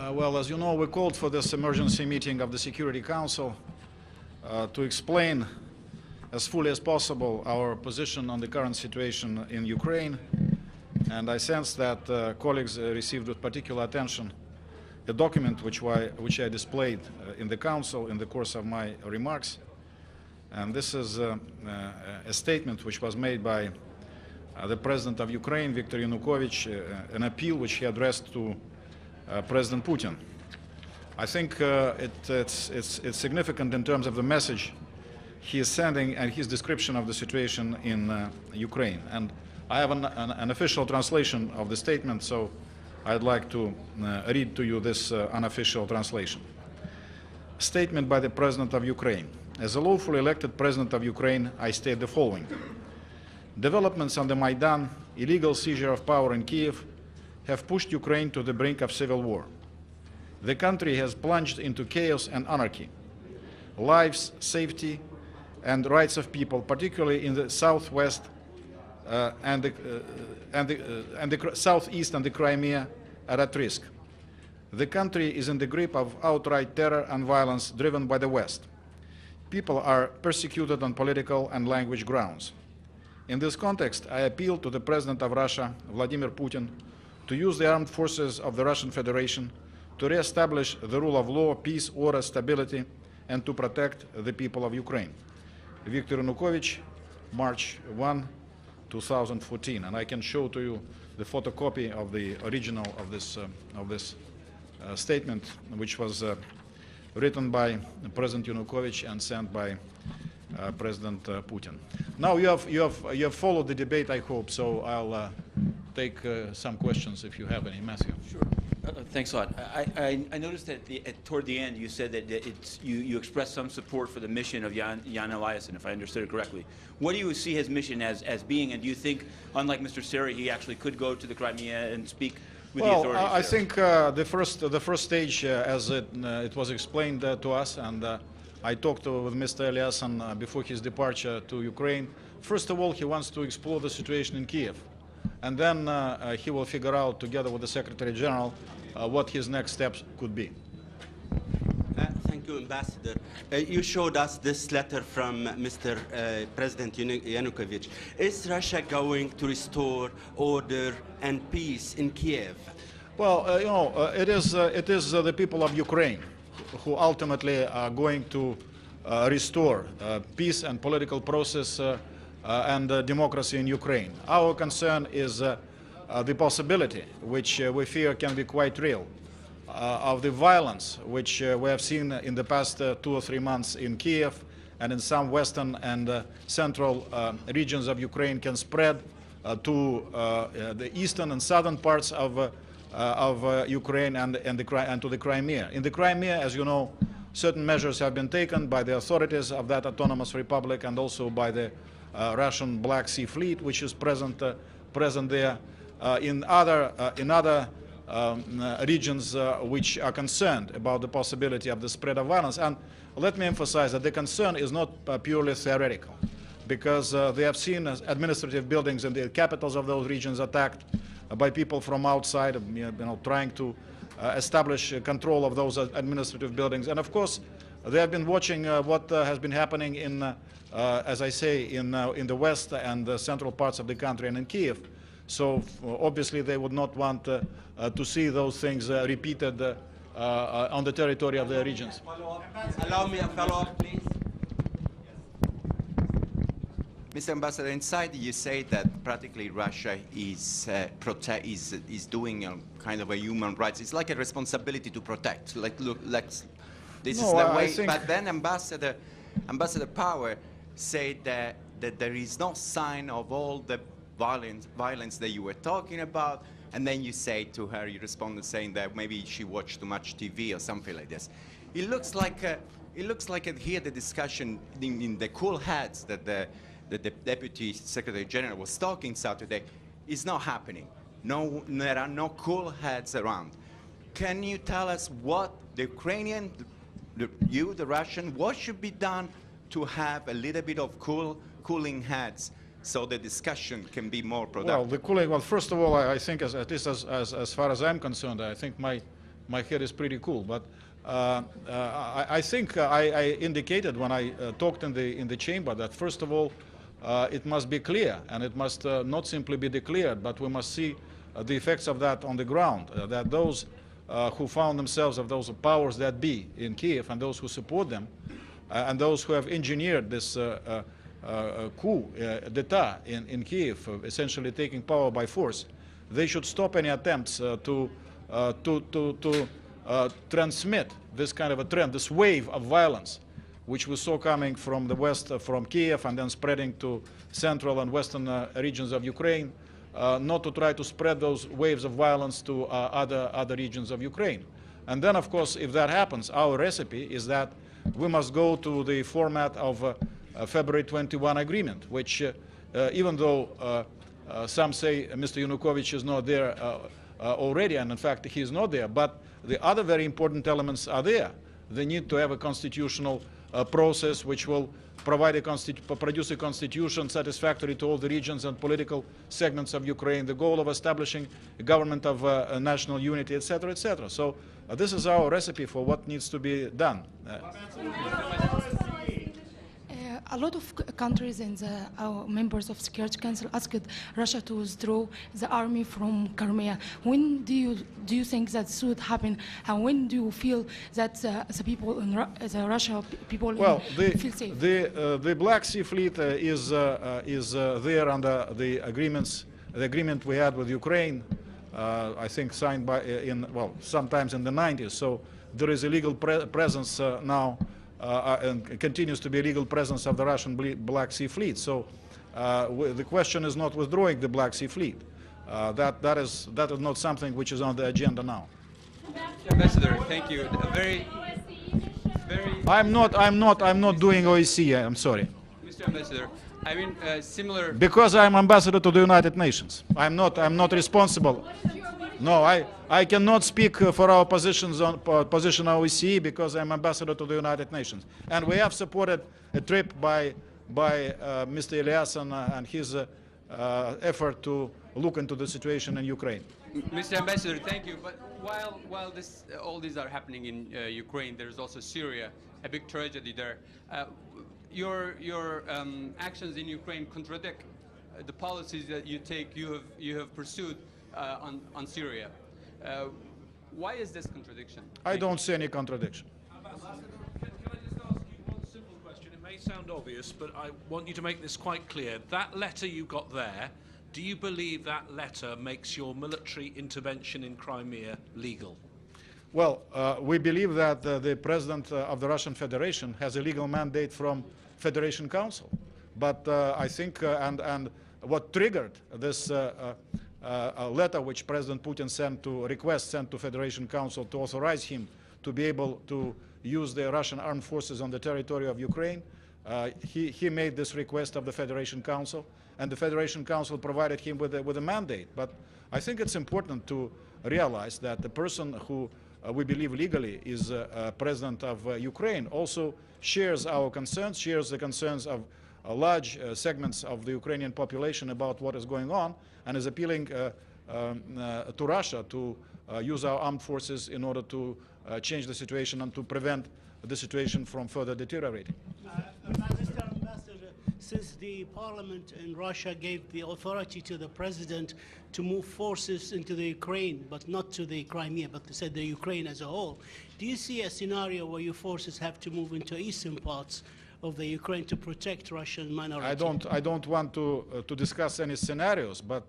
Well, as you know, we called for this emergency meeting of the Security Council to explain as fully as possible our position on the current situation in Ukraine. And I sense that colleagues received with particular attention a document which I displayed in the Council in the course of my remarks. And this is a statement which was made by the President of Ukraine, Viktor Yanukovich, an appeal which he addressed to President Putin. I think it's significant in terms of the message he is sending and his description of the situation in Ukraine. And I have an official translation of the statement, so I'd like to read to you this unofficial translation. Statement by the President of Ukraine. As a lawfully elected President of Ukraine, I state the following. Developments on the Maidan, illegal seizure of power in Kiev, have pushed Ukraine to the brink of civil war. The country has plunged into chaos and anarchy. Lives, safety, and rights of people, particularly in the southwest and the southeast and the Crimea, are at risk. The country is in the grip of outright terror and violence driven by the West. People are persecuted on political and language grounds. In this context, I appeal to the President of Russia, Vladimir Putin, to use the armed forces of the Russian Federation to re-establish the rule of law, peace, order, stability, and to protect the people of Ukraine. Viktor Yanukovych, March 1, 2014. And I can show to you the photocopy of the original of this statement, which was written by President Yanukovych and sent by President Putin. Now you have followed the debate, I hope, so I'll take some questions if you have any. Matthew. Sure. Thanks a lot. I noticed that toward the end you said that you expressed some support for the mission of Jan Eliasson, if I understood it correctly. What do you see his mission as being, and do you think, unlike Mr. Seri, he actually could go to the Crimea and speak with the authorities? Well, I think the first stage, as it was explained to us, and I talked with Mr. Eliasson before his departure to Ukraine. First of all, he wants to explore the situation in Kiev. And then he will figure out, together with the Secretary General, what his next steps could be. Thank you, Ambassador. You showed us this letter from Mr. President Yanukovych. Is Russia going to restore order and peace in Kiev? Well, it is the people of Ukraine who ultimately are going to restore peace and political process and democracy in Ukraine. Our concern is the possibility, which we fear can be quite real, of the violence which we have seen in the past 2 or 3 months in Kiev and in some western and central regions of Ukraine can spread to the eastern and southern parts of Ukraine and to the Crimea. In the Crimea, as you know, certain measures have been taken by the authorities of that autonomous republic and also by the Russian Black Sea Fleet, which is present there. In other regions which are concerned about the possibility of the spread of violence. And let me emphasize that the concern is not purely theoretical, because they have seen administrative buildings in the capitals of those regions attacked by people from outside, trying to establish control of those administrative buildings. And of course, they have been watching what has been happening in, as I say, in the west and the central parts of the country and in Kiev. So obviously they would not want to see those things repeated on the territory of their regions. Allow me a follow-up, please. Mr. Ambassador, inside you say that practically Russia is doing a kind of a human rights. It's like a responsibility to protect. Like, look, this is the way. But then Ambassador Power said that there is no sign of all the violence that you were talking about, and then you say to her, you responded saying that maybe she watched too much TV or something like this. It looks like here the discussion in the cool heads that the Deputy Secretary General was talking Saturday is not happening. No, there are no cool heads around. Can you tell us what the Ukrainian, the Russian, what should be done to have a little bit of cooling heads so the discussion can be more productive? Well, first of all, I think, at least as far as I'm concerned, I think my my head is pretty cool. But I think I indicated when I talked in the chamber that first of all, it must be clear, and it must not simply be declared, but we must see the effects of that on the ground. That those who found themselves of those powers that be in Kiev, and those who support them, and those who have engineered this coup d'etat in Kiev, essentially taking power by force, they should stop any attempts to transmit this kind of a trend, this wave of violence, which we saw coming from the west, from Kiev, and then spreading to central and western regions of Ukraine, not to try to spread those waves of violence to other regions of Ukraine. And then, of course, if that happens, our recipe is that we must go to the format of a February 21 agreement, which, even though some say Mr. Yanukovych is not there already, and in fact he is not there, but the other very important elements are there. They need to have a constitutional process which will provide produce a constitution satisfactory to all the regions and political segments of Ukraine, the goal of establishing a government of national unity, etc., etc. So this is our recipe for what needs to be done. A lot of countries and our members of Security Council asked Russia to withdraw the army from Crimea. When do you think that should happen, and when do you feel that the people in the Russia people feel safe? The Black Sea Fleet is there under the agreement we had with Ukraine. I think signed by sometimes in the 90s. So there is a legal presence now. And continues to be a legal presence of the Russian Black Sea Fleet. So the question is not withdrawing the Black Sea Fleet. That is not something which is on the agenda now. Ambassador, thank you. I'm not doing OSCE. I'm sorry. Mr. Ambassador, I mean similar. Because I'm ambassador to the United Nations. I'm not responsible. No, I cannot speak for our position on OSCE because I'm ambassador to the United Nations. And we have supported a trip by Mr. Eliasson and his effort to look into the situation in Ukraine. Mr. Ambassador, thank you. But while all these are happening in Ukraine, there's also Syria, a big tragedy there. Your actions in Ukraine contradict the policies that you have pursued on Syria. Why is this contradiction? I don't see any contradiction. Ambassador, can I just ask you one simple question? It may sound obvious, but I want you to make this quite clear. That letter you got there, do you believe that letter makes your military intervention in Crimea legal? Well, we believe that the President of the Russian Federation has a legal mandate from Federation Council. But I think, and what triggered this a letter which President Putin sent to Federation Council to authorize him to be able to use the Russian armed forces on the territory of Ukraine. He made this request of the Federation Council, and the Federation Council provided him with a mandate. But I think it's important to realize that the person who we believe legally is President of Ukraine also shares our concerns, shares the concerns of large segments of the Ukrainian population about what is going on, and is appealing to Russia to use our armed forces in order to change the situation and to prevent the situation from further deteriorating. Mr. Ambassador, since the parliament in Russia gave the authority to the president to move forces into the Ukraine, but not to the Crimea, but they said the Ukraine as a whole, do you see a scenario where your forces have to move into eastern parts of the Ukraine to protect Russian minorities? I don't want to discuss any scenarios, but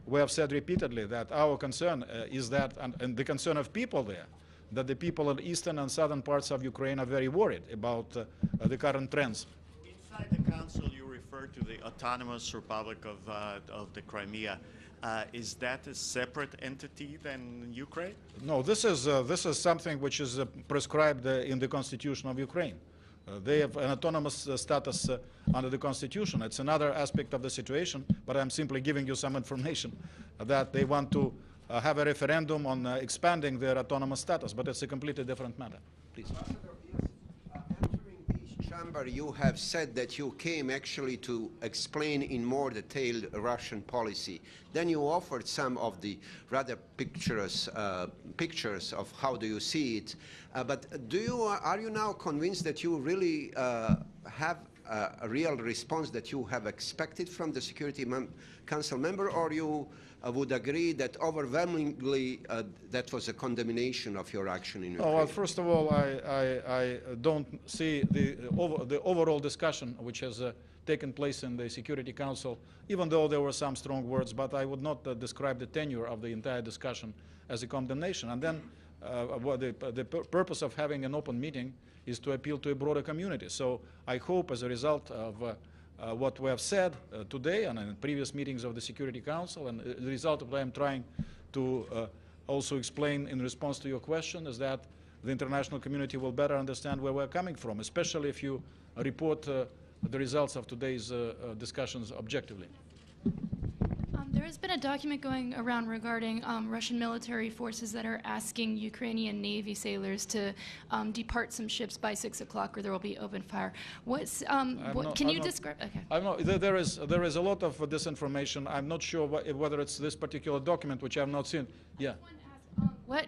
we have said repeatedly that our concern is that, and the concern of people there, that the people in eastern and southern parts of Ukraine are very worried about the current trends. Inside the council, you refer to the Autonomous Republic of the Crimea. Is that a separate entity than Ukraine? No, this is something which is prescribed in the constitution of Ukraine. They have an autonomous status under the constitution. It's another aspect of the situation, but I'm simply giving you some information that they want to have a referendum on expanding their autonomous status, but it's a completely different matter. Please. Entering these chamber, you have said that you came actually to explain in more detail Russian policy. Then you offered some of the rather pictures of how do you see it. But are you now convinced that you really have a real response that you have expected from the Security Council member, or you would agree that overwhelmingly that was a condemnation of your action in Ukraine? Oh, well, first of all, I don't see the overall discussion which has taken place in the Security Council, even though there were some strong words, but I would not describe the tenure of the entire discussion as a condemnation. And then the purpose of having an open meeting is to appeal to a broader community. So I hope as a result of what we have said today and in previous meetings of the Security Council, and the result of what I'm trying to also explain in response to your question, is that the international community will better understand where we're coming from, especially if you report the results of today's discussions objectively. There has been a document going around regarding Russian military forces that are asking Ukrainian Navy sailors to depart some ships by 6 o'clock, or there will be open fire. Can you describe? Okay. There is a lot of disinformation. I'm not sure whether it's this particular document, which I've not seen. Yeah.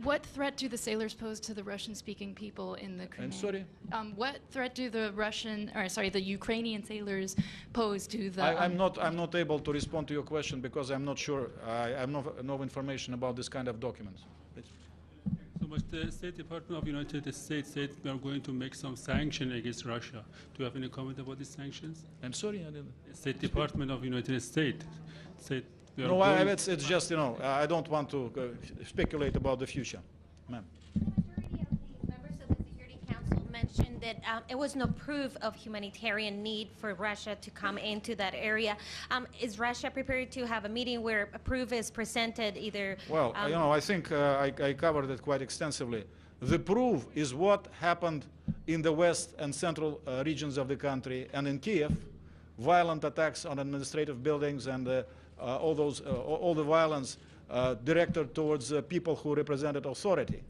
What threat do the sailors pose to the Russian-speaking people in the Crimea? I'm sorry? What threat do the Ukrainian sailors pose to the? I'm not able to respond to your question because I'm not sure. I have no information about this kind of documents. So much. The State Department of the United States said we are going to make some sanction against Russia. Do you have any comment about these sanctions? I'm sorry, I didn't. State Department of the United States said. No, it's just, I don't want to speculate about the future. Ma'am. Members of the Security Council mentioned that it was no proof of humanitarian need for Russia to come into that area. Is Russia prepared to have a meeting where a proof is presented either? Well, I think I covered it quite extensively. The proof is what happened in the west and central regions of the country and in Kiev, violent attacks on administrative buildings and all the violence directed towards people who represented authority.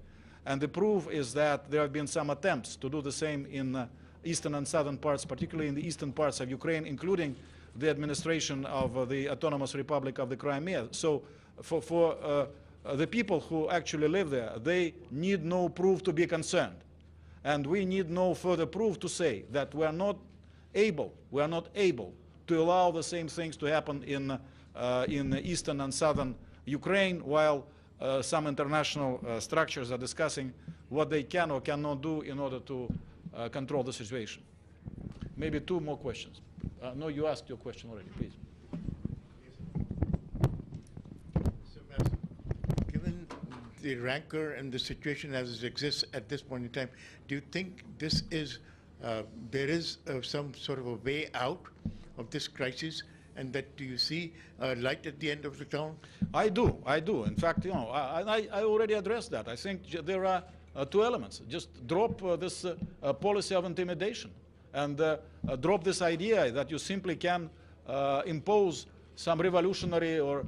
And the proof is that there have been some attempts to do the same in eastern and southern parts, particularly in the eastern parts of Ukraine, including the administration of the Autonomous Republic of the Crimea. So for the people who actually live there, they need no proof to be concerned. And we need no further proof to say that we are not able to allow the same things to happen in eastern and southern Ukraine, while some international structures are discussing what they can or cannot do in order to control the situation. Maybe two more questions. No, you asked your question already, please. Given the rancor and the situation as it exists at this point in time, do you think this is there is some sort of a way out of this crisis? And that do you see light at the end of the tunnel? I do. In fact, I already addressed that. I think there are two elements. Just drop this policy of intimidation and drop this idea that you simply can impose some revolutionary or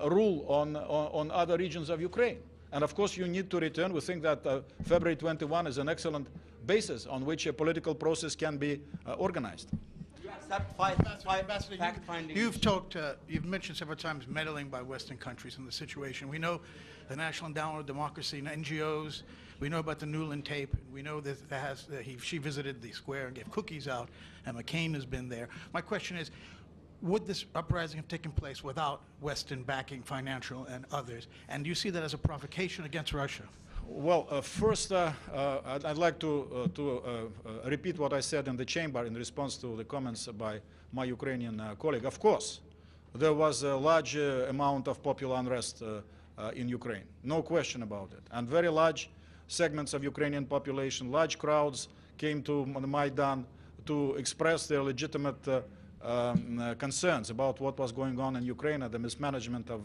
rule on other regions of Ukraine. And of course, you need to return. We think that February 21 is an excellent basis on which a political process can be organized. You've mentioned several times meddling by Western countries in the situation. We know the National Endowment of Democracy and NGOs. We know about the Newland tape. We know that she visited the square and gave cookies out, and McCain has been there. My question is, would this uprising have taken place without Western backing, financial and others? And do you see that as a provocation against Russia? Well, first, I'd like to repeat what I said in the chamber in response to the comments by my Ukrainian colleague. Of course, there was a large amount of popular unrest in Ukraine, no question about it. And very large segments of Ukrainian population, large crowds came to the Maidan to express their legitimate concerns about what was going on in Ukraine and the mismanagement of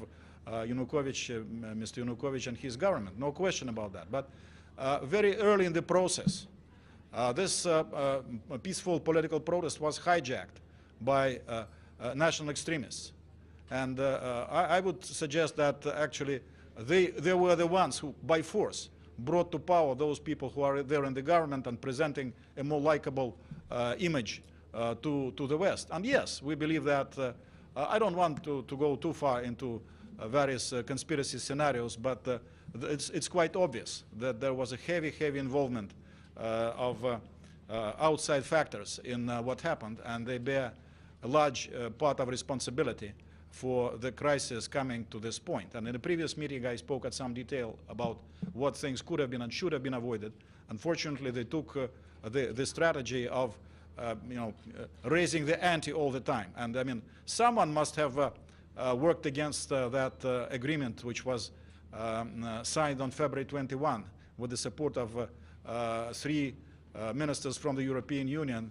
Mr. Yanukovych and his government, no question about that. But very early in the process, this peaceful political protest was hijacked by national extremists. And I would suggest that actually they were the ones who, by force, brought to power those people who are there in the government and presenting a more likable image to the West. And yes, we believe that, I don't want to go too far into various conspiracy scenarios, but it's quite obvious that there was a heavy involvement of outside factors in what happened, and they bear a large part of responsibility for the crisis coming to this point. And in the previous meeting, I spoke at some detail about what things could have been and should have been avoided. Unfortunately, they took the strategy of raising the ante all the time. And I mean, someone must have worked against that agreement, which was signed on February 21 with the support of 3 ministers from the European Union.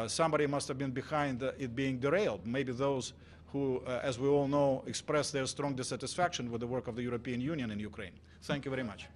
Somebody must have been behind it being derailed. Maybe those who, as we all know, expressed their strong dissatisfaction with the work of the European Union in Ukraine. Thank you very much.